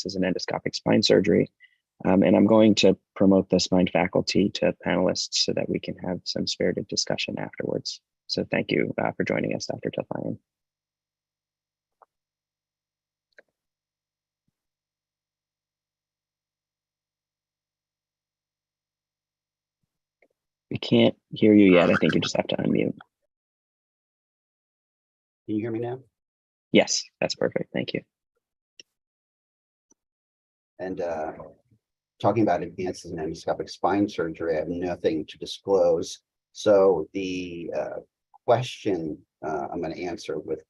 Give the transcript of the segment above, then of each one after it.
Advances in Endoscopic Spine Surgery. And I'm going to promote the spine faculty to panelists so that we can have some spirited discussion afterwards. So thank you for joining us, Dr. Telfayan. We can't hear you yet. I think you just have to unmute. Can you hear me now? Yes, that's perfect. Thank you. And talking about advances in endoscopic spine surgery, I have nothing to disclose. So the question I'm going to answer with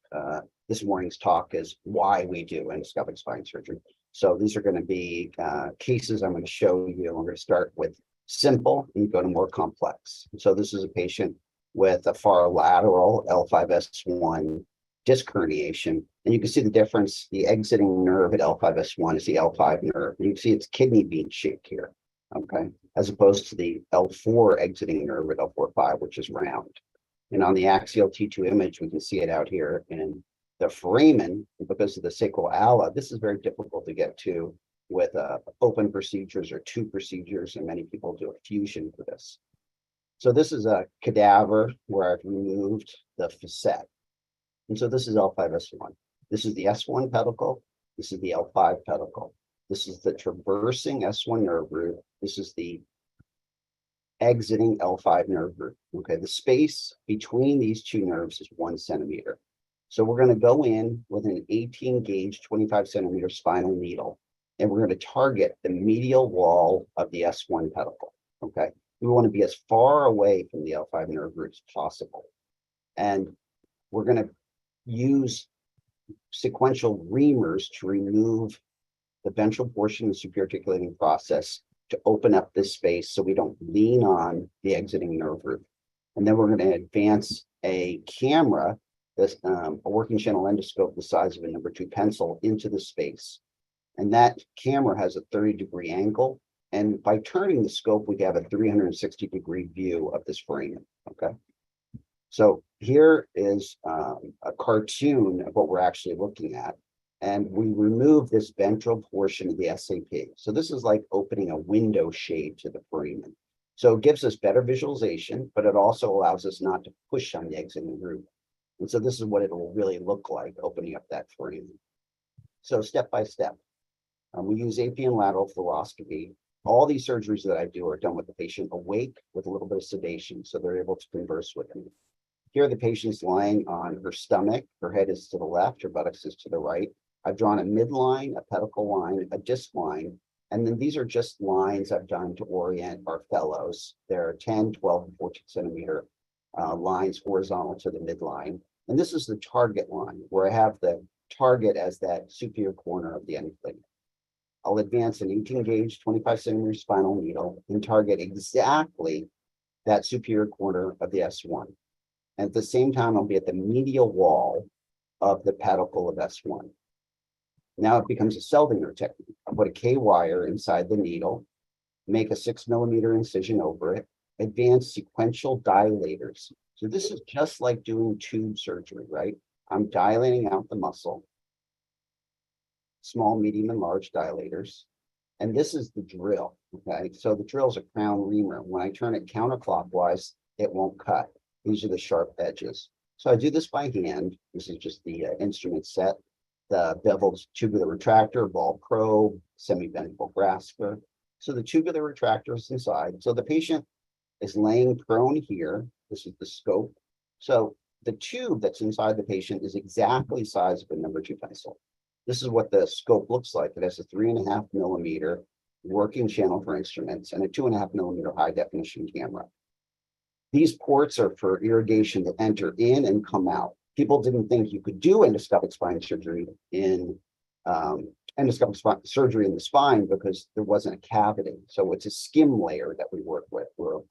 this morning's talk is why we do endoscopic spine surgery. So these are going to be cases I'm going to show you. We're going to start with simple and go to more complex. So this is a patient with a far lateral L5S1 disc herniation. And you can see the difference. The exiting nerve at L5S1 is the L5 nerve. And you can see it's kidney bean shaped here, okay, as opposed to the L4 exiting nerve at L4-5, which is round. And on the axial T2 image, we can see it out here in the foramen. Because of the sacral ala, this is very difficult to get to with open procedures or two procedures, and many people do a fusion for this. So this is a cadaver where I've removed the facet. And so this is L5S1. This is the S1 pedicle. This is the L5 pedicle. This is the traversing S1 nerve root. This is the exiting L5 nerve root. Okay, the space between these two nerves is 1 centimeter. So we're going to go in with an 18 gauge, 25 centimeter spinal needle, and we're going to target the medial wall of the S1 pedicle. Okay, we want to be as far away from the L5 nerve root as possible. And we're going to use sequential reamers to remove the ventral portion of the superior articulating process to open up this space so we don't lean on the exiting nerve root. And then we're going to advance a camera, this a working channel endoscope the size of a #2 pencil, into the space. And that camera has a 30-degree angle. And by turning the scope, we have a 360-degree view of this foramen. Okay. So here is a cartoon of what we're actually looking at. And we remove this ventral portion of the SAP. So this is like opening a window shade to the foramen. So it gives us better visualization, but it also allows us not to push on the exiting root. And so this is what it will really look like opening up that foramen. So step by step, we use AP and lateral fluoroscopy. All these surgeries that I do are done with the patient awake with a little bit of sedation, so they're able to converse with me. Here, the patient's lying on her stomach. Her head is to the left, her buttocks is to the right. I've drawn a midline, a pedicle line, a disc line, and then these are just lines I've done to orient our fellows. There are 10, 12, and 14 centimeter lines horizontal to the midline. And this is the target line where I have the target as that superior corner of the endplate. I'll advance an 18 gauge, 25 centimeter spinal needle and target exactly that superior corner of the S1. And at the same time, I'll be at the medial wall of the pedicle of S1. Now it becomes a Seldinger technique. I'll put a K-wire inside the needle, make a 6 millimeter incision over it, advance sequential dilators. So this is just like doing tube surgery, right? I'm dilating out the muscle, small, medium, and large dilators. And this is the drill, okay? So the drill is a crown reamer. When I turn it counterclockwise, it won't cut. These are the sharp edges. So I do this by hand. This is just the instrument set. The beveled tubular retractor, ball probe, semi-bendable grasper. So the tubular retractor is inside. So the patient is laying prone here. This is the scope. So the tube that's inside the patient is exactly the size of a #2 pencil. This is what the scope looks like. It has a 3.5 millimeter working channel for instruments and a 2.5 millimeter high definition camera. These ports are for irrigation to enter in and come out. People didn't think you could do endoscopic spine surgery in surgery in the spine because there wasn't a cavity. So it's a skim layer that we work with, we'll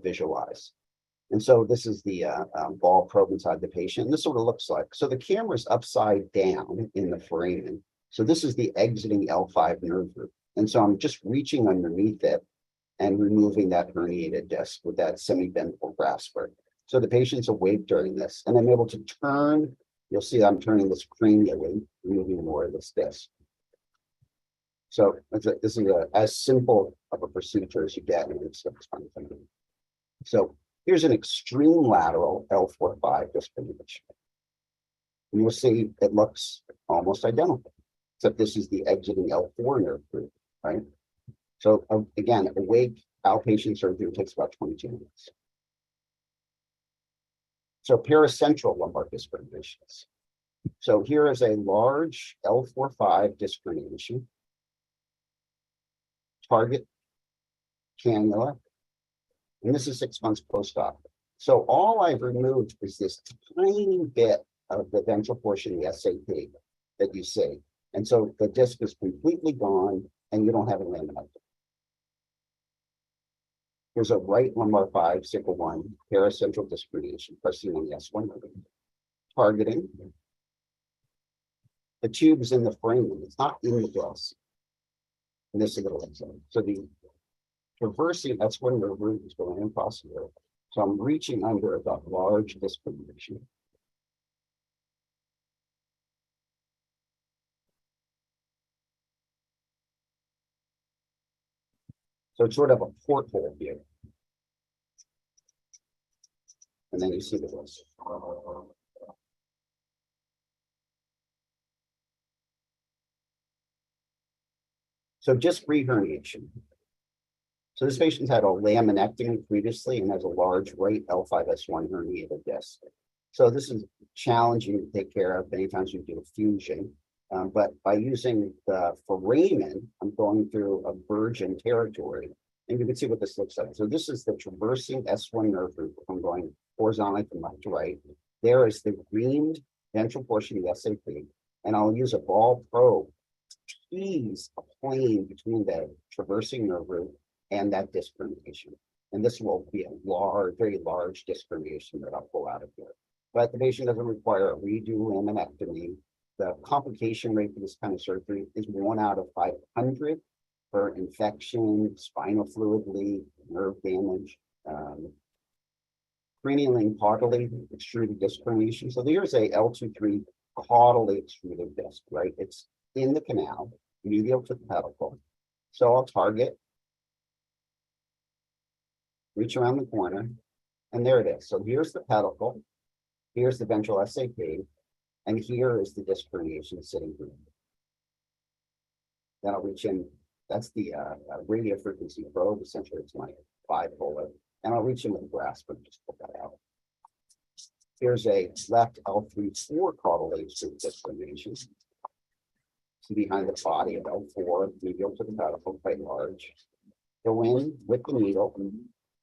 visualize. And so this is the ball probe inside the patient. And this is what it looks like. So the camera is upside down in the foramen. So this is the exiting L5 nerve root. And so I'm just reaching underneath it and removing that herniated disc with that semi-bendable grasper. So the patient's awake during this, and I'm able to turn. You'll see I'm turning this cranially, removing more of this disc. So this is as simple of a procedure as you get in endoscopic spine surgery. So here's an extreme lateral L4-5 disc herniation. And you'll see it looks almost identical, except this is the exiting L4 nerve root, right? So again, awake outpatient surgery takes about 22 minutes. So paracentral lumbar disc herniations. So here is a large L4-5 disc herniation. Target cannula, and this is 6 months post-op. So all I've removed is this tiny bit of the ventral portion of the SAP that you see. And so the disc is completely gone and you don't have a laminectomy. Here's a right lumbar 5, sickle 1, paracentral disc herniation, pressing on the S1 targeting. The tube is in the frame, it's not in the disc. And this is a little example. So the traversing, that's when the root is going impossible. So I'm reaching under that large disc herniation. So it's sort of a porthole here. And then you see the disc. So disc reherniation. So this patient's had a laminectomy previously and has a large right L5S1 herniated disc. So this is challenging to take care of. Many times we do a fusion, but by using the foramen, I'm going through a virgin territory, and you can see what this looks like. So this is the traversing S1 nerve root. I'm going horizontally from left to right. There is the greened ventral portion of the SAP, and I'll use a ball probe to tease a plane between the traversing nerve root and that disc herniation. And this will be a large, very large disc herniation that I'll pull out of here. But the patient doesn't require a redo laminectomy. The complication rate for this kind of surgery is 1 out of 500 for infection, spinal fluid leak, nerve damage, cranially caudally extruded disc herniation. So here's a L2-3 caudally extruded disc, right? It's in the canal, medial to the pedicle. So I'll target, reach around the corner, and there it is. So here's the pedicle, here's the ventral SAP, and here is the disc herniation sitting here. Then I'll reach in, that's the radio frequency probe, essentially it's my bipolar, and I'll reach in with a grasp and just pull that out. Here's a left L3-4 caudal extruded disc herniation. See behind the body of L4, medial to the pedicle, quite large. Go in with the needle.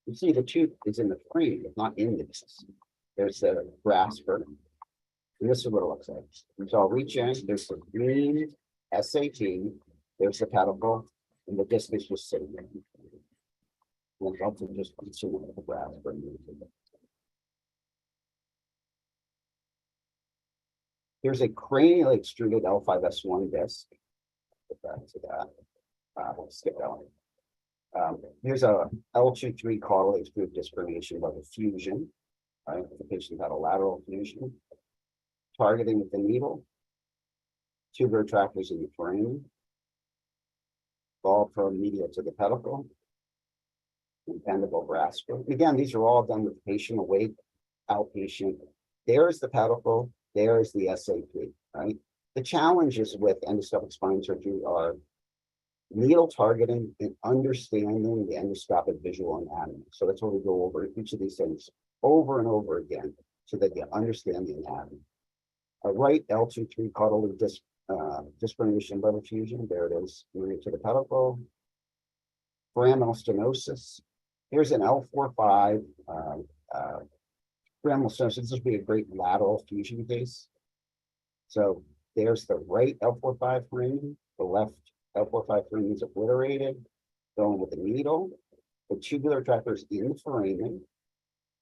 You see the tube is in the frame, it's not in the disc. There's a grasper. And this is what it looks like. So I'll reach in, there's the green SAT, there's the pedicle, and the disc is just sitting there. And I'll just consume it with the grasper. Here's a cranially extruded L5S1 disc. Get back to that. We'll skip that one. Here's a L2-3 caudal extruded disc herniation by the fusion. Right? The patient had a lateral fusion. Targeting with the needle. Tubular tractors in the frame. Ball probe medial to the pedicle. Impendible grasper. Again, these are all done with patient awake, outpatient. There's the pedicle. There's the SAP, right? The challenges with endoscopic spine surgery are needle targeting and understanding the endoscopic visual anatomy. So that's what we go over each of these things over and over again so that you understand the anatomy. A right L2-3 caudal disc herniation by the fusion. There it is, moving to the pedicle. Foraminal stenosis. Here's an L4-5 foraminal stenosis. This would be a great lateral fusion case. So there's the right L4-5 foramen, the left L4-5 foramen is obliterated, going with the needle. The tubular tractors in the foramen.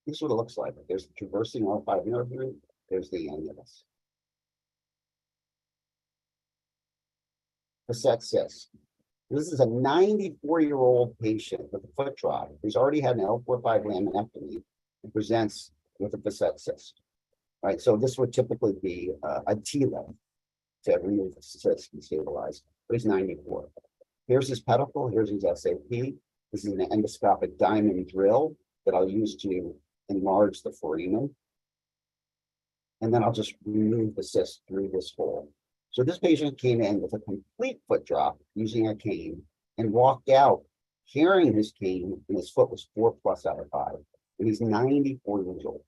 This is what it looks like. There's the traversing L5 nerve root, there's the annulus. Facet cyst. This is a 94-year-old patient with a foot drop who's already had an L4-5 laminectomy and presents with a facet cyst. Right, so this would typically be a TLIF to remove the cyst and stabilize, but he's 94. Here's his pedicle, here's his SAP. This is an endoscopic diamond drill that I'll use to enlarge the foramen. And then I'll just remove the cyst through this hole. So this patient came in with a complete foot drop using a cane and walked out carrying his cane, and his foot was 4+ out of 5. And he's 94 years old.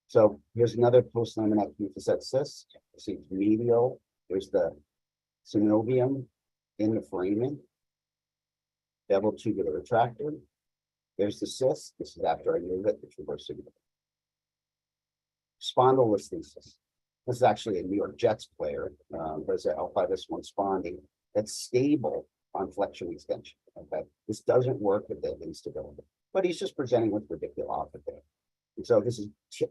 So here's another post-laminectomy facet cyst. See it's medial. There's the synovium in the foramen. Double tubular retractor. There's the cyst. This is after I move it, the traversing. Spondylolisthesis. This is actually a New York Jets player. There's an L5S1 spondy that's stable on flexion extension. Okay, this doesn't work with the instability, but he's just presenting with radiculopathy. And so this is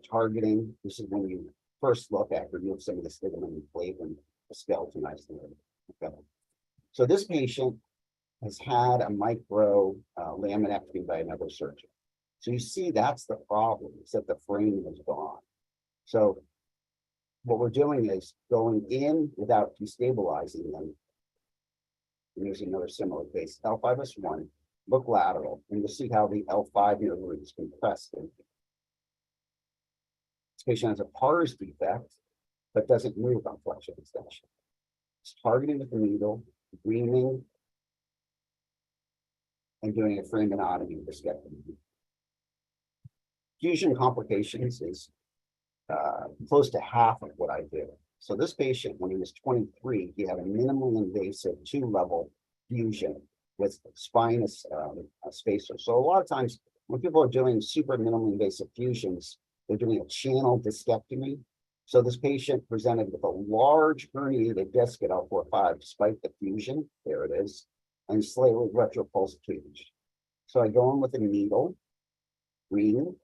targeting. This is when you first look at remove some of the ligament and flavin, the skeletonized nerve. Okay, so this patient has had a micro laminectomy by another surgeon. So you see that's the problem, is that the foramen is gone. So what we're doing is going in without destabilizing them. And here's another similar case, L5S1, look lateral, and you'll see how the L5 nerve root is compressed in. This patient has a pars defect, but doesn't move on flexion extension. It's targeting with the needle, greening, and doing a foraminotomy with discectomy. Fusion complications is close to half of what I do. So this patient, when he was 23, he had a minimally invasive 2-level fusion with spinous spacer. So a lot of times when people are doing super minimally invasive fusions, they're doing a channel discectomy. So this patient presented with a large herniated disc at L4-5 despite the fusion, there it is, and slightly retropulsed cage. So I go in with a needle, green.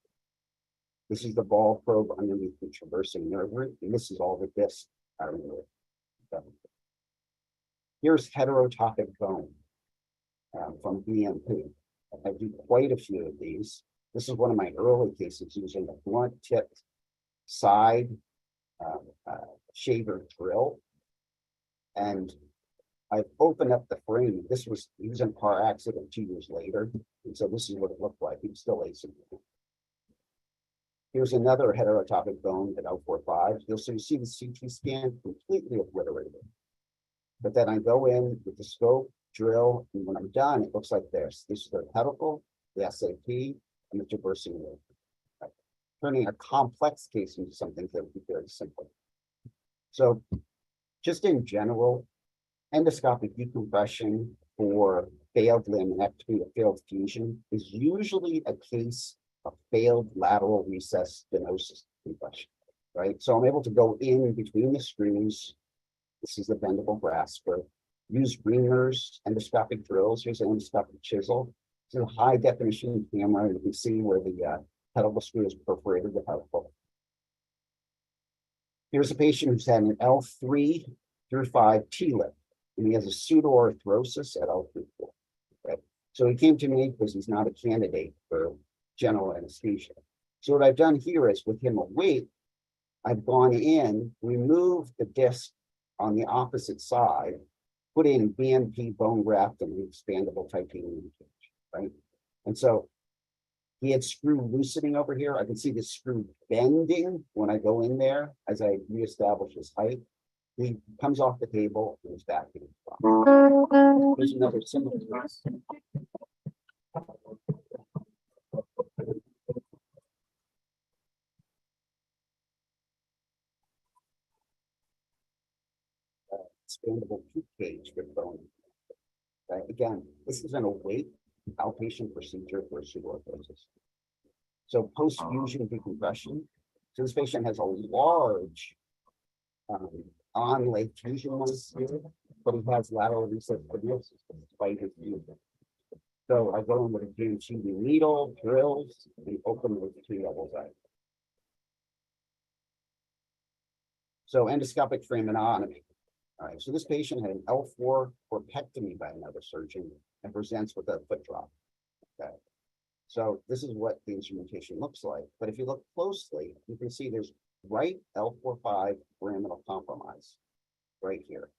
This is the ball probe underneath the traversing nerve root, and this is all the disc out of the root. Here's heterotopic bone from BMP. I do quite a few of these. This is one of my early cases using a blunt-tipped side shaver drill. And I've opened up the frame. He was in a car accident 2 years later. And so this is what it looked like. He was still asymptomatic. Here's another heterotopic bone at L4-5. You'll see the CT scan completely obliterated. But then I go in with the scope, drill, and when I'm done, it looks like this. This is the pedicle, the SAP, and the traversing nerve. Turning a complex case into something that would be very simple. So just in general, endoscopic decompression for failed laminectomy or failed fusion is usually a case of failed lateral recess stenosis compression, right? So I'm able to go in between the screws. This is the bendable grasper. Use reamers, endoscopic drills. Here's an endoscopic chisel. It's a high definition camera. You can see where the pedicle screw is perforated the pedicle. Here's a patient who's had an L3 through 5 T-lip, and he has a pseudoarthrosis at L3-4. Okay? So he came to me because he's not a candidate for general anesthesia. So what I've done here is with him awake, I've gone in, removed the disc on the opposite side, put in BMP bone graft and expandable titanium cage, right? And so he had screw loosening over here. I can see the screw bending when I go in there as I reestablish his height. He comes off the table and is back in his spot. There's another similar case. Expandable tooth cage with bone. Okay? Again, this is an awake outpatient procedure for pseudoarthrosis. So post-fusion decompression. So this patient has a large on-leg fusion mass here, but he has lateral recess stenosis despite his fusion. So I go in with a GMC needle, drills, and open with 3 levels out. So endoscopic foraminotomy. All right, so this patient had an L4 corpectomy by another surgeon and presents with a foot drop. Okay, so this is what the instrumentation looks like. But if you look closely, you can see there's right L4-5 foraminal compromise right here.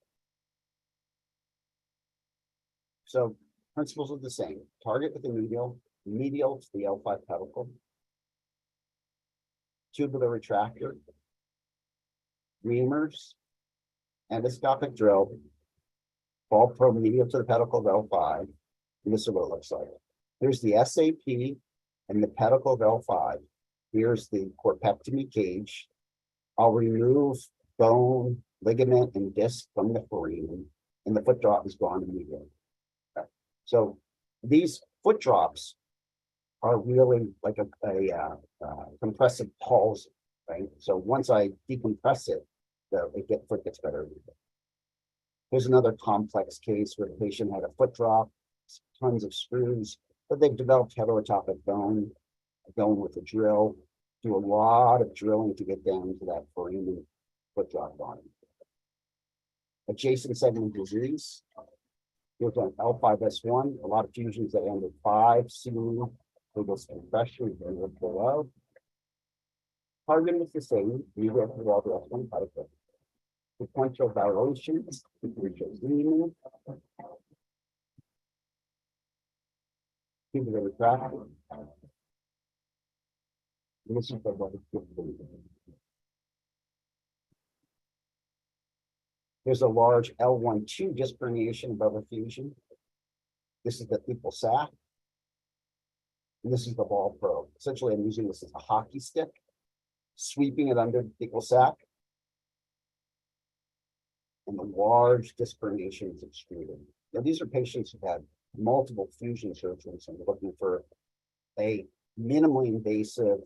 So principles are the same. Target with the medial to the L5 pedicle, tubular retractor, reamers, endoscopic drill, ball probe medial to the pedicle of L5. And this is what it looks like. Here's the SAP and the pedicle of L5. Here's the corpectomy cage. I'll remove bone, ligament, and disc from the foramen, and the foot drop is gone immediately. Okay. So these foot drops are really like a compressive palsy, right? So once I decompress it, the foot gets better. Here's another complex case where the patient had a foot drop, tons of screws, but they've developed heterotopic bone, going with a drill, do a lot of drilling to get down to that foramen foot drop bottom. Adjacent segment disease. Here's an L5S1, a lot of fusions that end with 5, C, this compression below. Target is the same. We have the wall to S1 particle. Sequential variations, which is leaning. Keep it retracted. This is the one. There's a large L1-2 disc herniation above a fusion. This is the thecal sac. And this is the ball probe. Essentially, I'm using this as a hockey stick, sweeping it under the thecal sac. And the large disc herniation is extruded. Now, these are patients who had multiple fusion surgeries and we're looking for a minimally invasive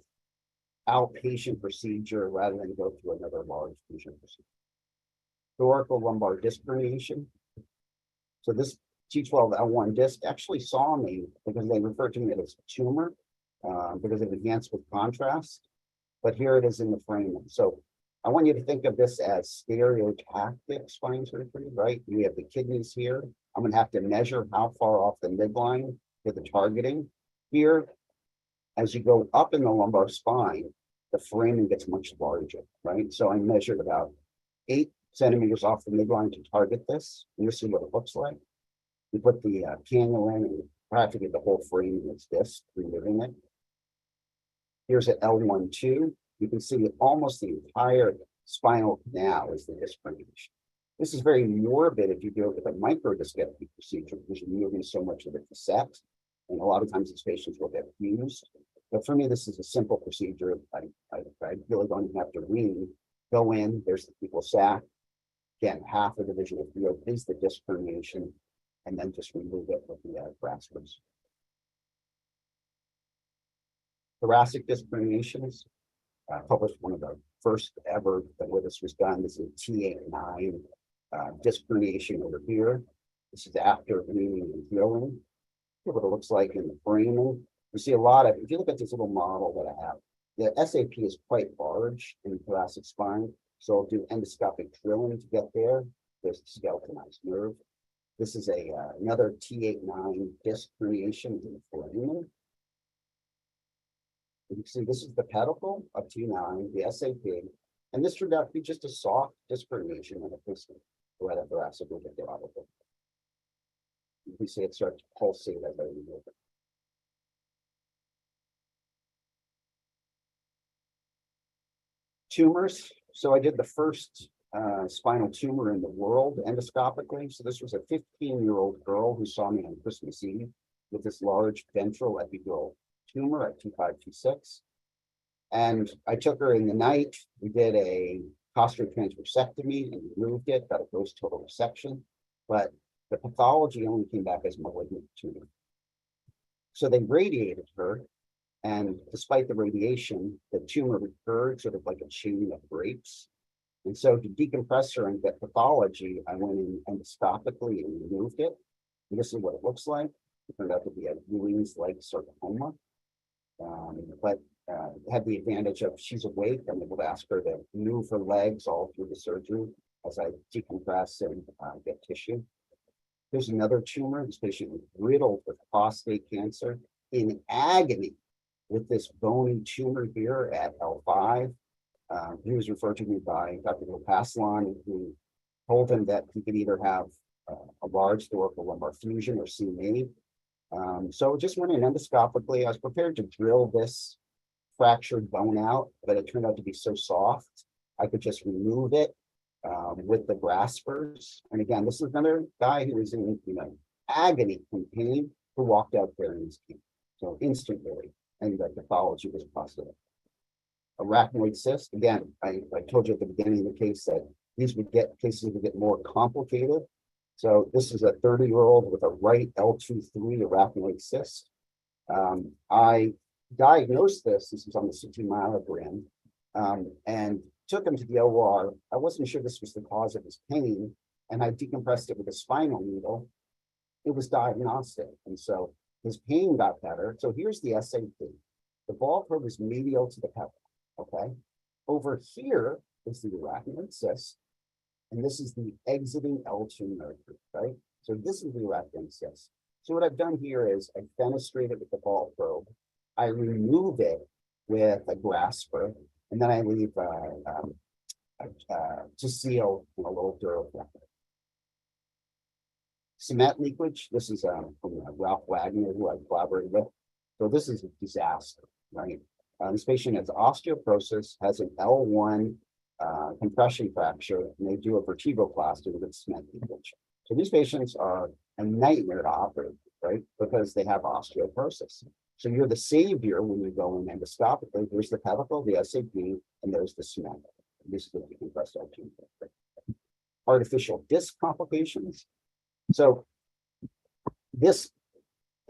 outpatient procedure rather than go through another large fusion procedure. Thoracic lumbar disc herniation. So this T12 L1 disc actually saw me because they referred to me as a tumor because it enhanced with contrast. But here it is in the foramen. So I want you to think of this as stereotactic spine surgery, right? We have the kidneys here. I'm going to have to measure how far off the midline for the targeting. Here, as you go up in the lumbar spine, the foramen gets much larger, right? So I measured about 8 centimeters off the midline to target this. And this is what it looks like. We put the cannula in and I have to get the whole frame in its disc, removing it. Here's an L1-2. You can see almost the entire spinal canal is the disc herniation. This is very morbid if you do it with a microdiscectomy procedure because you're moving so much of the facet. And a lot of times these patients will get fused. But for me, this is a simple procedure. I really don't have to read. Go in, there's the thecal sac. Again, half of the visual field is the disc herniation, and then just remove it with the graspers. Thoracic disc herniations, published one of the first ever where this was done. This is T8-9 disc herniation over here. This is after reaming and drilling. What it looks like in the foramen. You see a lot of, if you look at this little model that I have, the SAP is quite large in the thoracic spine. So I'll do endoscopic drilling to get there. There's the skeletonized nerve. This is another T8-9 disc herniation in the foramen. You can see this is the pedicle of T9, the SAP, and this turned out to be just a soft disc herniation in a piston, where the thoracic will get out of it. You can see it start to pulsate as I remove it. Tumors. So I did the first spinal tumor in the world endoscopically. So this was a 15-year-old girl who saw me on Christmas Eve with this large ventral epidural tumor at T5, T6. And I took her in the night. We did a costrotransversectomy and removed it, got a gross total resection. But the pathology only came back as malignant tumor. So they radiated her. And despite the radiation, the tumor recurred sort of like a chain of grapes. And so to decompress her and get pathology, I went in endoscopically and removed it. And this is what it looks like. It turned out to be a Ewing's-like sarcoma. But had the advantage of she's awake. I'm able to ask her to move her legs all through the surgery as I decompress and get tissue. There's another tumor. This patient was riddled with prostate cancer in agony with this bony tumor here at L5. He was referred to me by Dr. Paslan, who told him that he could either have a large thoracic lumbar fusion or CME. So just went in endoscopically. I was prepared to drill this fractured bone out, but it turned out to be so soft, I could just remove it with the graspers. And again, this is another guy who was in, agony and pain, who walked out there in his pain. So instantly, and the pathology was positive. Arachnoid cyst, again, I told you at the beginning of the case that these cases would get more complicated. So this is a 30-year-old with a right L2-3 arachnoid cyst. I diagnosed this was on the CT myelogram, and took him to the OR. I wasn't sure this was the cause of his pain, and I decompressed it with a spinal needle. It was diagnostic, and so his pain got better. So here's the SAP. The ball probe is medial to the pedicle, okay? Over here is the arachnoid cyst, and this is the exiting L2 nerve, right? So this is the arachnoid cyst. So what I've done here is I fenestrate it with the ball probe. I remove it with a grasper, and then I leave to seal a little dural flap. Cement leakage, this is from Ralph Wagner, who I collaborated with. So this is a disaster, right? This patient has osteoporosis, has an L1 compression fracture, and they do a vertebroplasty with cement leakage. So these patients are a nightmare to operate, right? Because they have osteoporosis. So you're the savior when you go in endoscopically. There's the pedicle, the SAP, and there's the cement. This is the decompressed L2. Artificial disc complications. So this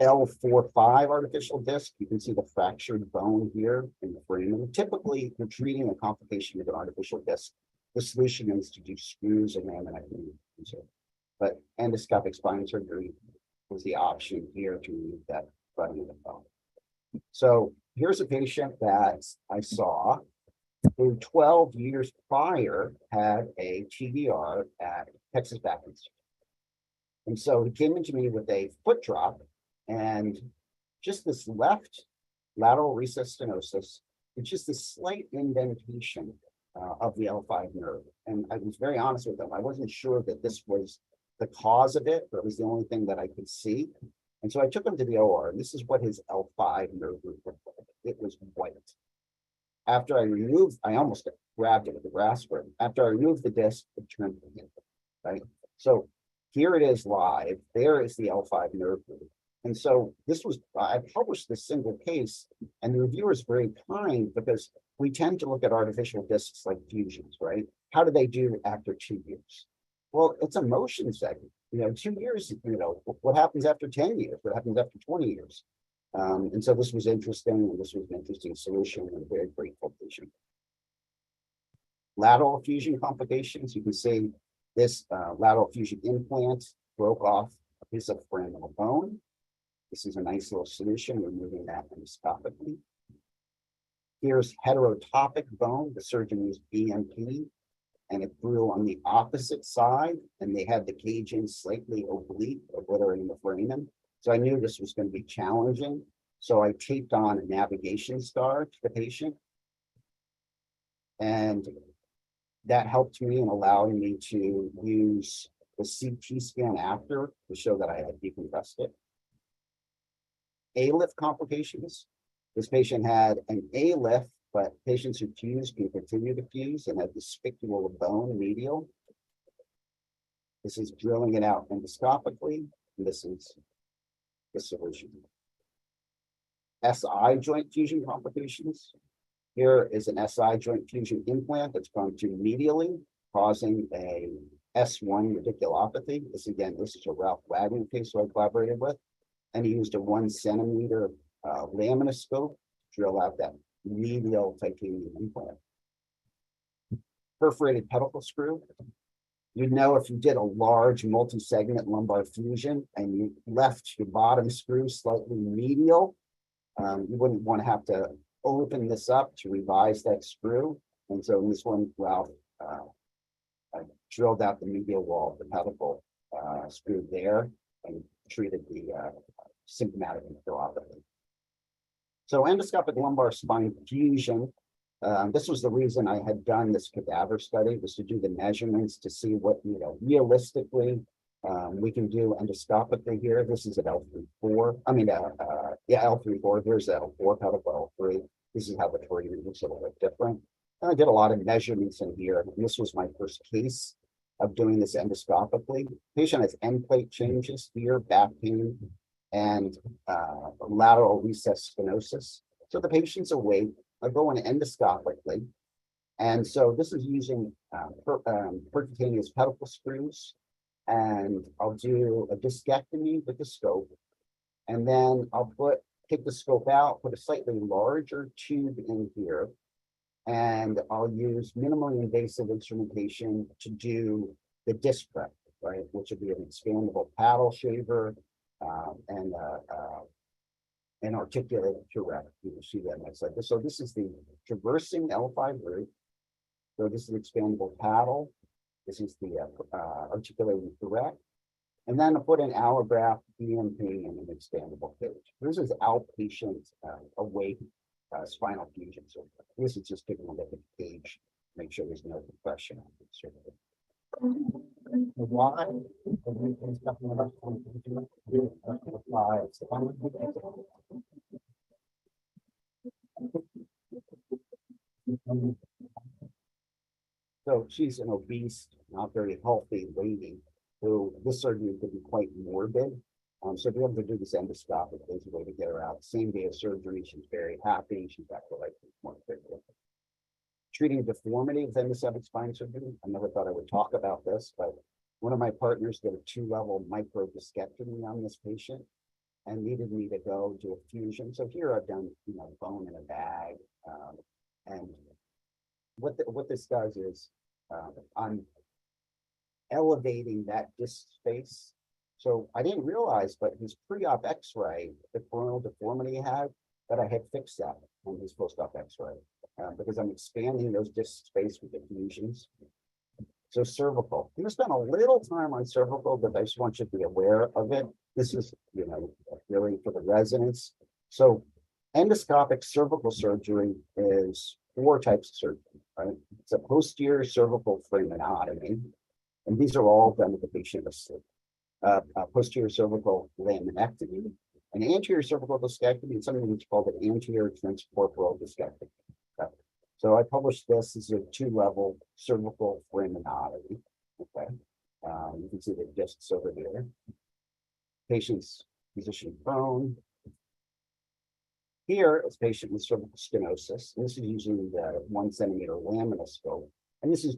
L4-5 artificial disc, you can see the fractured bone here in the foramen. Typically, you're treating a complication with an artificial disc. The solution is to do screws and laminectomy. But endoscopic spine surgery was the option here to remove that front of the bone. So here's a patient that I saw who 12 years prior had a TDR at Texas Baptist. And so he came into me with a foot drop and just this left lateral recess stenosis, with just a slight indentation of the L5 nerve. And I was very honest with him. I wasn't sure that this was the cause of it, but it was the only thing that I could see. And so I took him to the OR, and this is what his L5 nerve looked like. It was white. After I removed, I almost grabbed it with the grasper. After I removed the disc, it turned pink, right? So here it is live. There is the L5 nerve root. And so this was, I published this single case, and the reviewer is very kind because we tend to look at artificial discs like fusions, right? How do they do after 2 years? Well, it's a motion segment. 2 years, what happens after 10 years? What happens after 20 years? And so this was interesting, and this was an interesting solution, and a very grateful patient. Lateral fusion complications. You can see this lateral fusion implant broke off a piece of foraminal bone. This is a nice little solution, removing that endoscopically. Here's heterotopic bone. The surgeon used BMP, and it grew on the opposite side, and they had the cage in slightly oblique, obliterating the foramen. So I knew this was going to be challenging. So I taped on a navigation star to the patient. And that helped me and allowed me to use the CT scan after to show that I had decompressed it. A-lift complications. This patient had an A-lift, but patients who fuse can continue to fuse and have the spicule bone medial. This is drilling it out endoscopically, and this is the solution. SI joint fusion complications. Here is an SI joint fusion implant that's gone to medially, causing a S1 radiculopathy. This is a Ralph Wagner case who I collaborated with, and he used a 1 centimeter laminoscope to drill out that medial titanium implant. Perforated pedicle screw. You'd know if you did a large multi-segment lumbar fusion and you left your bottom screw slightly medial, you wouldn't want to have to open this up to revise that screw. And so in this one, Ralph I drilled out the medial wall of the pedicle screw there and treated the symptomatic encephalopathy. So endoscopic lumbar spine fusion. This was the reason I had done this cadaver study, was to do the measurements to see what, realistically, We can do endoscopically here. This is at L3-4. I mean, yeah, L3-4. Here's L4 pedicle L3. This is how the treatment looks a little bit different. And I did a lot of measurements in here. And this was my first case of doing this endoscopically. Patient has end plate changes here, back pain, and lateral recess stenosis. So the patient's awake. I go in endoscopically. And so this is using percutaneous pedicle screws. And I'll do a discectomy with the scope. And then I'll take the scope out, put a slightly larger tube in here. And I'll use minimally invasive instrumentation to do the disc prep, right? Which would be an expandable paddle shaver and an articulated curette. You can see that next slide. So this is the traversing L5 root. So this is the expandable paddle. This is the articulated curette. And then I put an allograft BMP and an expandable cage. This is outpatient awake spinal fusion. So this is just taking a look at the cage, make sure there's no compression on the cervical. Why? So she's an obese, not very healthy lady who this surgery could be quite morbid. So to be able to do this endoscopic is a way to get her out. Same day of surgery, she's very happy. She's back to life more quickly. Treating deformity with endoscopic spine surgery. I never thought I would talk about this, but one of my partners did a 2-level micro discectomy on this patient and needed me to go do a fusion. So here I've done, bone in a bag. And what this does is I'm elevating that disc space. So I didn't realize, but his pre-op X-ray, the coronal deformity he had, that I had fixed that on his post-op X-ray because I'm expanding those disc space with the fusions. So cervical. I'm going to spend a little time on cervical, but I just want you to be aware of it. This is, really for the residents. So endoscopic cervical surgery is 4 types of surgery, right? It's a posterior cervical framenotomy, and these are all done with the patient asleep. Posterior cervical laminectomy, an anterior cervical discectomy, and something which is called an anterior transcorporal discectomy. Okay. So I published this as a 2-level cervical framenotomy. Okay, you can see the discs over there. Patient's position prone. Here is patient with cervical stenosis. This is using the 1 centimeter laminoscope. And this is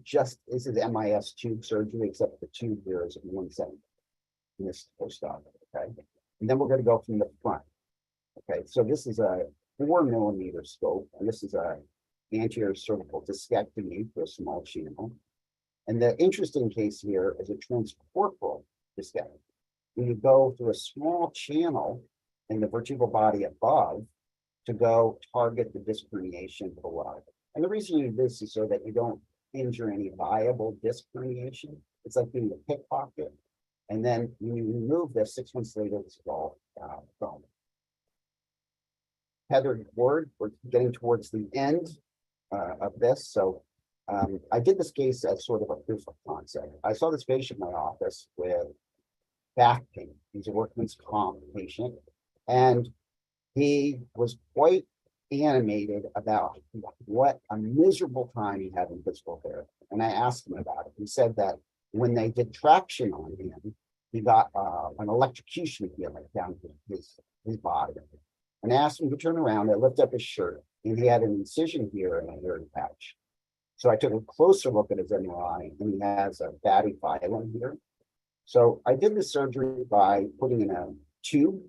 MIS tube surgery, except the tube here is 1 centimeter. In this post-op, okay? And then we're going to go from the front. Okay, so this is a 4 millimeter scope, and this is a anterior cervical discectomy for a small channel. And the interesting case here is a transcorporal discectomy. When you go through a small channel in the vertebral body above to go target the disc herniation below. And the reason you do this is so that you don't injure any viable disc herniation. It's like being a pickpocket. And then when you remove this, 6 months later, it's all gone. Tethered cord, we're getting towards the end of this. So I did this case as sort of a proof of concept. I saw this patient in my office with back pain. He's a workman's comp patient. And he was quite animated about what a miserable time he had in physical therapy. And I asked him about it. He said that when they did traction on him, he got an electrocution feeling down his body. And I asked him to turn around. I lifted up his shirt, and he had an incision here and a hairy patch. So I took a closer look at his MRI, and he has a fatty filum here. So I did the surgery by putting in a tube.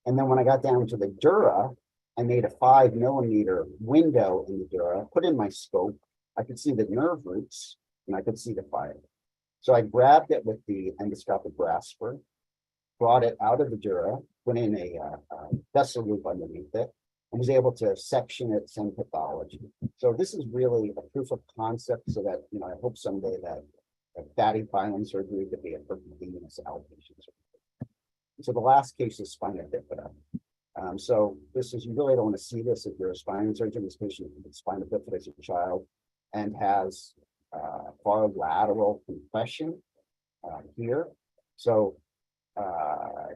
And then when I got down to the dura, I made a 5 millimeter window in the dura, put in my scope. I could see the nerve roots, and I could see the fire. So I grabbed it with the endoscopic grasper, brought it out of the dura, put in a vessel loop underneath it, and was able to section it, send pathology. So this is really a proof of concept so that, I hope someday that fatty filum surgery could be a percutaneous outpatient surgery. So the last case is spina bifida. So this is, you really don't want to see this if you're a spine surgeon. This patient with spina bifida as a child and has far lateral compression. here. So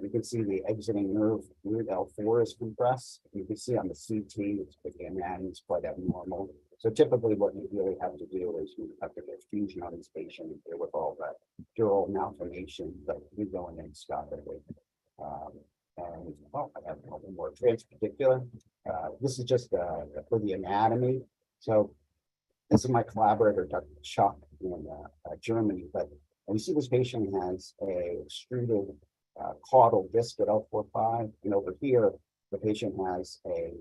you can see the exiting nerve root L4 is compressed. You can see on the CT, the anatomy is quite abnormal. So typically what you really have to do is you have to get fusion on this patient and deal with all that dural malformation, but we go in endoscopically. And I have a little more Trans-Pedicular. This is just for the anatomy. So this is my collaborator, Dr. Chuck in Germany, but we see this patient has a extruded caudal disc at L4-5, and over here, the patient has a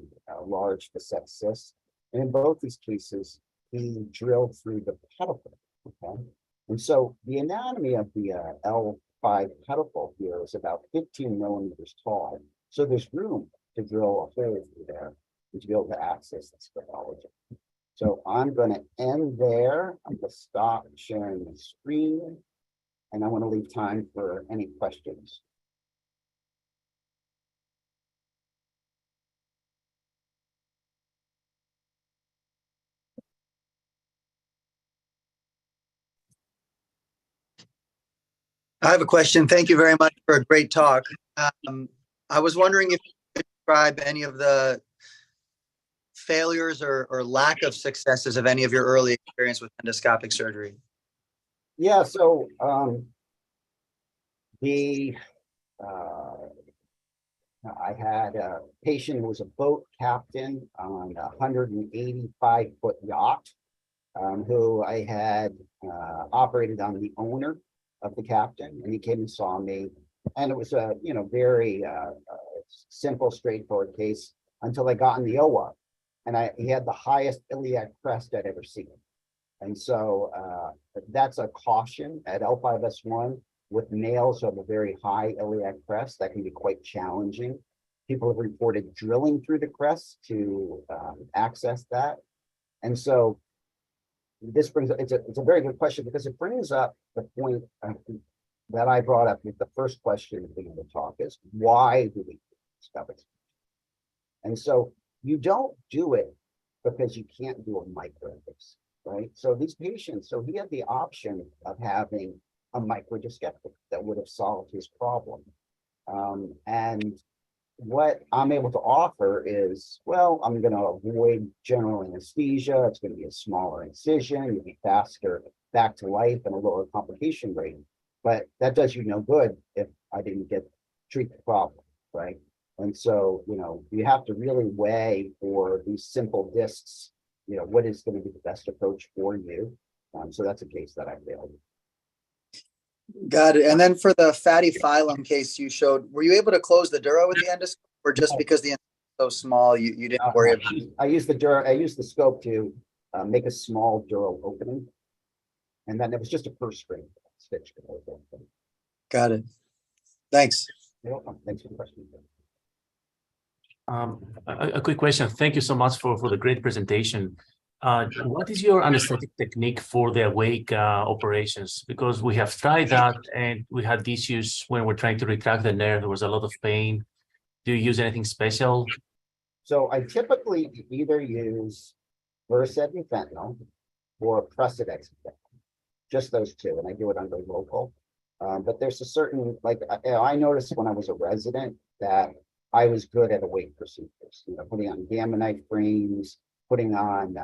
large facet cyst. And in both these cases, he drilled through the pedicle, okay? And so the anatomy of the L5 pedicle here is about 15 millimeters tall. So there's room to drill a hole through there and to be able to access this pathology. So I'm going to end there. I'm going to stop sharing the screen, and I want to leave time for any questions. I have a question. Thank you very much for a great talk. I was wondering if you could describe any of the failures or lack of successes of any of your early experience with endoscopic surgery. Yeah, so I had a patient who was a boat captain on a 185-foot yacht, who I had operated on the owner of the captain, and he came and saw me, and it was a very simple, straightforward case until I got in the OR, and he had the highest iliac crest I'd ever seen, and so that's a caution at L5S1 with nails of a very high iliac crest that can be quite challenging. People have reported drilling through the crest to access that, and so this brings up, it's a very good question because it brings up the point that I brought up with the first question at the beginning of the talk is why do we do endoscopic? And so you don't do it because you can't do a microdisc, right? So these patients, so he had the option of having a microdiscectomy that would have solved his problem. And what I'm able to offer is, well, I'm going to avoid general anesthesia. It's going to be a smaller incision. You'll be faster back to life and a lower complication rate. But that does you no good if I didn't treat the problem, right? And so, you have to really weigh for these simple discs, what is going to be the best approach for you. So that's a case that I failed. Got it. And then for the fatty phylum case you showed, were you able to close the dura with the endoscope, or just because the endoscope was so small, you didn't worry about it? I used the scope to make a small dural opening, and then it was just a purse string stitch. Got it. Thanks. You're welcome. Thanks for the question. A quick question. Thank you so much for the great presentation. What is your anesthetic technique for the awake operations? Because we have tried that and we had issues when we're trying to retract the nerve. There was a lot of pain. Do you use anything special? So I typically either use Versed and fentanyl or Precedex, just those two, and I do it under local. But there's a certain, I noticed when I was a resident that I was good at awake procedures, putting on Gamma Knife frames, putting on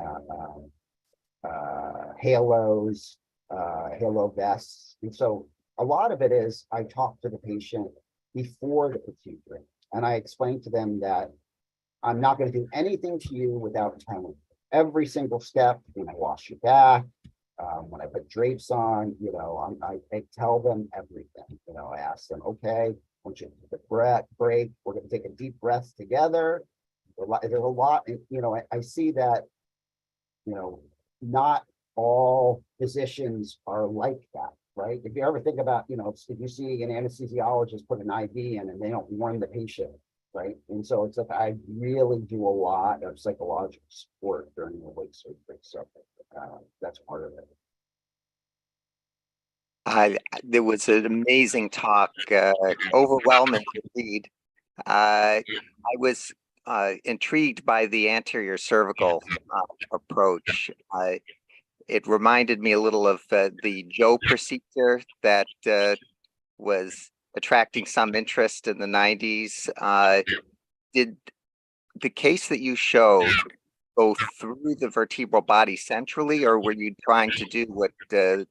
halos, halo vests. And so a lot of it is I talk to the patient before the procedure, and I explain to them that I'm not going to do anything to you without telling every single step. When I wash your back, when I put drapes on, I tell them everything. I ask them, okay, I want you to take a break. We're going to take a deep breath together. There's a lot, I see that, not all physicians are like that, right? If you ever think about, if you see an anesthesiologist put an IV in and they don't warn the patient, right? And so it's like, I really do a lot of psychological support during the awake surgery. So that's part of it. There was an amazing talk, overwhelming indeed. I was intrigued by the anterior cervical approach. it reminded me a little of the Joe procedure that was attracting some interest in the 90s. Did the case that you showed go through the vertebral body centrally, or were you trying to do what the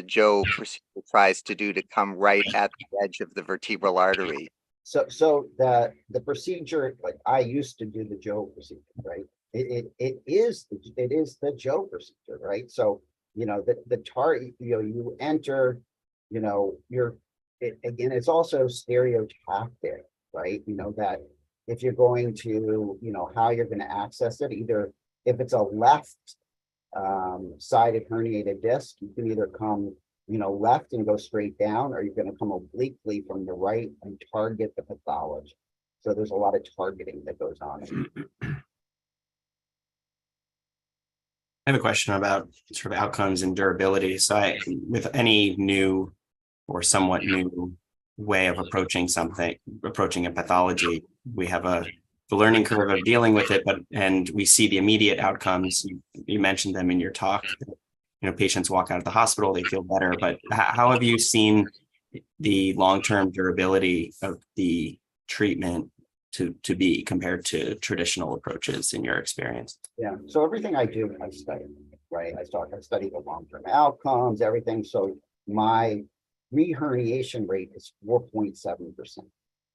Joe procedure tries to do to come right at the edge of the vertebral artery? So the procedure, like I used to do the Joe procedure, right? It is the Joe procedure, right? So, you know, the target, you know, you enter, you know, again, it's also stereotactic, right? You know, that if you're going to, you know, how you're going to access it, either if it's a left sided herniated disc, you can either come, you know, left and go straight down, or you're going to come obliquely from the right and target the pathology. So there's a lot of targeting that goes on. I have a question about sort of outcomes and durability. So with any new or somewhat new way of approaching a pathology, we have the learning curve of dealing with it, and we see the immediate outcomes. You mentioned them in your talk. You know, patients walk out of the hospital, they feel better, but how have you seen the long-term durability of the treatment to be compared to traditional approaches in your experience? Yeah, so everything I do, I study, right? I study the long-term outcomes, everything. So my re-herniation rate is 4.7%,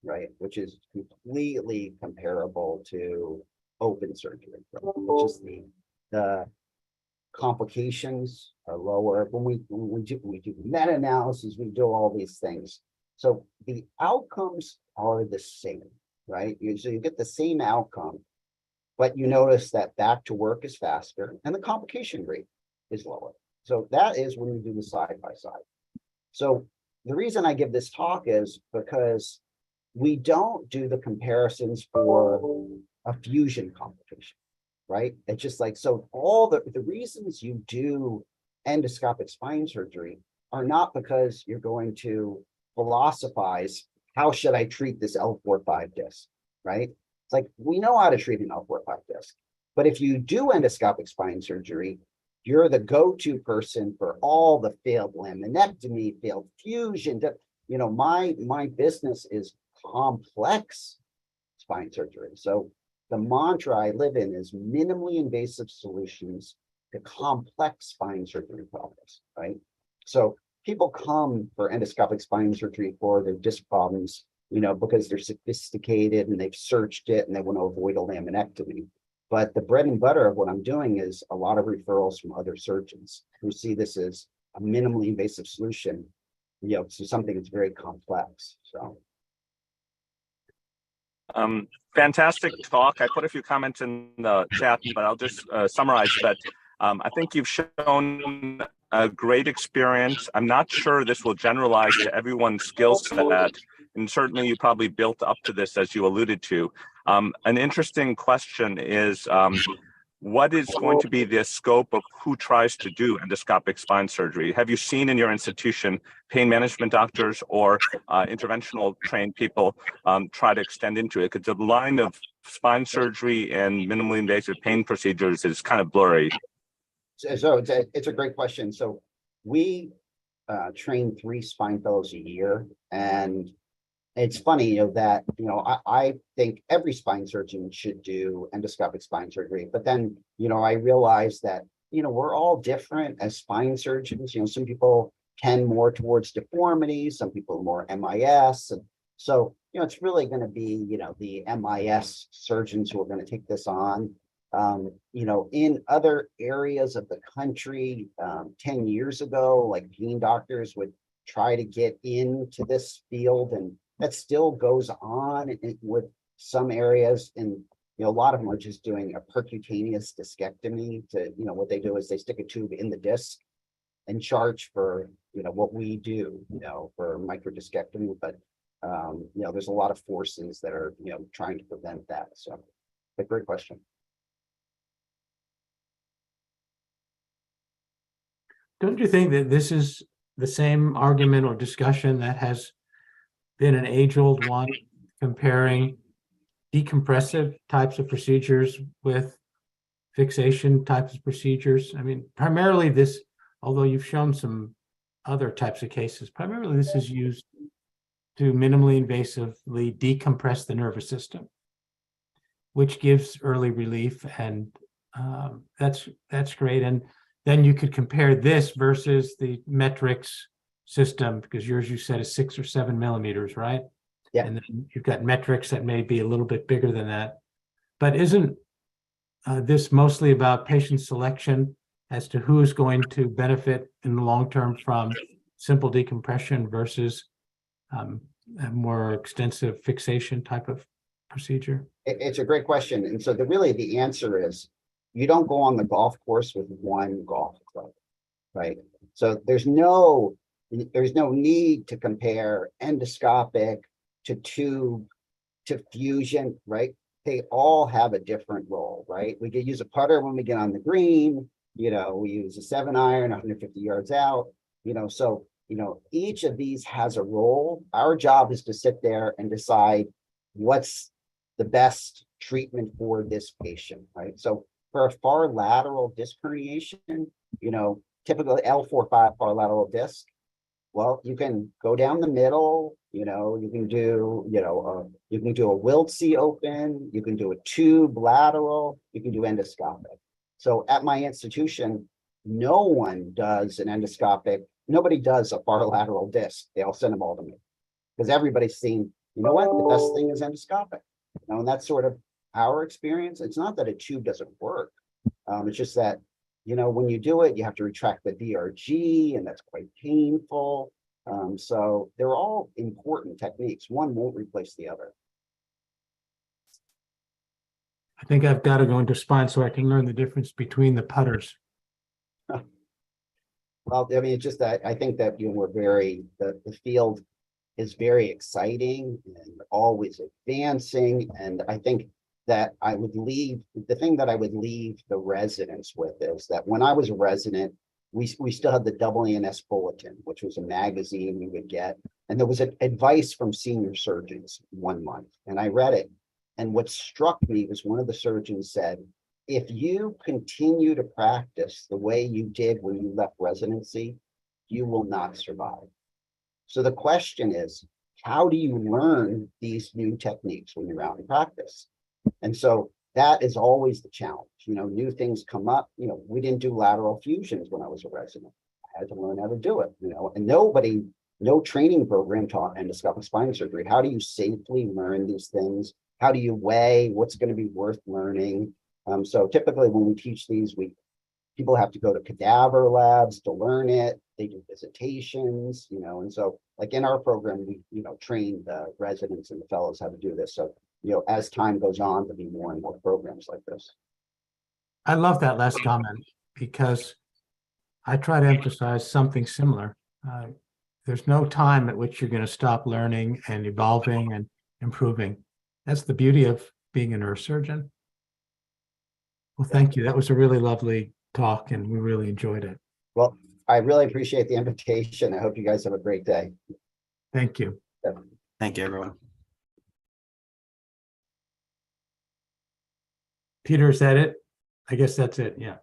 right? Which is completely comparable to open surgery, right? Which is the complications are lower. When we do meta-analysis, we do all these things. So the outcomes are the same, right? So you get the same outcome, but you notice that back to work is faster and the complication rate is lower. So that is when we do the side by side. So the reason I give this talk is because we don't do the comparisons for a fusion complication, right? It's just like, so all the reasons you do endoscopic spine surgery are not because you're going to philosophize, how should I treat this L4-5 disc, right? It's like, we know how to treat an L4-5 disc, but if you do endoscopic spine surgery, you're the go-to person for all the failed laminectomy, failed fusion. You know, my business is complex spine surgery. So the mantra I live in is minimally invasive solutions to complex spine surgery problems, right? So people come for endoscopic spine surgery for their disc problems, you know, because they're sophisticated and they've searched it and they want to avoid a laminectomy. But the bread and butter of what I'm doing is a lot of referrals from other surgeons who see this as a minimally invasive solution, you know, to something that's very complex. So. Fantastic talk. I put a few comments in the chat, but I'll just summarize that. I think you've shown a great experience. I'm not sure this will generalize to everyone's skill set, and certainly you probably built up to this as you alluded to. An interesting question is, what is going to be the scope of who tries to do endoscopic spine surgery? Have you seen in your institution pain management doctors or interventional trained people try to extend into it? Because the line of spine surgery and minimally invasive pain procedures is kind of blurry. So it's a great question. So we train 3 spine fellows a year, and it's funny, you know, that, you know, I think every spine surgeon should do endoscopic spine surgery, but then, you know, I realized that, you know, we're all different as spine surgeons. You know, some people tend more towards deformity, some people more MIS. And so, you know, it's really going to be, you know, the MIS surgeons who are going to take this on. You know, in other areas of the country, 10 years ago, like pain doctors would try to get into this field, and that still goes on with some areas. And, you know, a lot of them are just doing a percutaneous discectomy. To, you know, what they do is they stick a tube in the disc and charge for, you know, what we do, you know, for microdiscectomy. But, you know, there's a lot of forces that are, you know, trying to prevent that. So, but great question. Don't you think that this is the same argument or discussion that has been an age-old one, comparing decompressive types of procedures with fixation types of procedures? I mean, primarily this, although you've shown some other types of cases, primarily this is used to minimally invasively decompress the nervous system, which gives early relief, and that's great. And then you could compare this versus the metrics system, because yours, you said, is 6 or 7 millimeters, right? Yeah. And then you've got metrics that may be a little bit bigger than that. But isn't this mostly about patient selection as to who is going to benefit in the long term from simple decompression versus a more extensive fixation type of procedure? It's a great question. And so the answer is, you don't go on the golf course with one golf club, right? So there's no need to compare endoscopic to tube to fusion, right? They all have a different role, right? We could use a putter when we get on the green, we use a 7-iron 150 yards out, so, each of these has a role. Our job is to sit there and decide what's the best treatment for this patient, right? So for a far lateral disc herniation, typically L4-5 far lateral disc, well, you can go down the middle, you can do, you can do a Wiltse open, you can do a tube lateral, you can do endoscopic. So at my institution, no one does an endoscopic, nobody does a far lateral disc. They all send them all to me because everybody's seen, what, the best thing is endoscopic. And that's sort of our experience. It's not that a tube doesn't work. It's just that, when you do it, you have to retract the DRG, and that's quite painful. So they're all important techniques. One won't replace the other. I think I've got to go into spine so I can learn the difference between the putters. Well, I mean, it's just that I think that we're the field is very exciting and always advancing. And I think that the thing that I would leave the residents with is that when I was a resident, we still had the AANS Bulletin, which was a magazine we would get. And there was advice from senior surgeons 1 month. And I read it. And what struck me was one of the surgeons said, if you continue to practice the way you did when you left residency, you will not survive. So the question is, how do you learn these new techniques when you're out in practice? And so that is always the challenge. New things come up. We didn't do lateral fusions when I was a resident. I had to learn how to do it, and no training program taught endoscopic spine surgery. How do you safely learn these things? How do you weigh what's going to be worth learning? So typically when we teach these, people have to go to cadaver labs to learn it. They do visitations, and so like in our program, we, train the residents and the fellows how to do this. So, as time goes on, there'll be more and more programs like this. I love that last comment because I try to emphasize something similar. There's no time at which you're going to stop learning and evolving and improving. That's the beauty of being a neurosurgeon. Well, thank you. That was a really lovely talk, and we really enjoyed it. Well, I really appreciate the invitation. I hope you guys have a great day. Thank you. Thank you, everyone. Peter, is that it? I guess that's it. Yeah.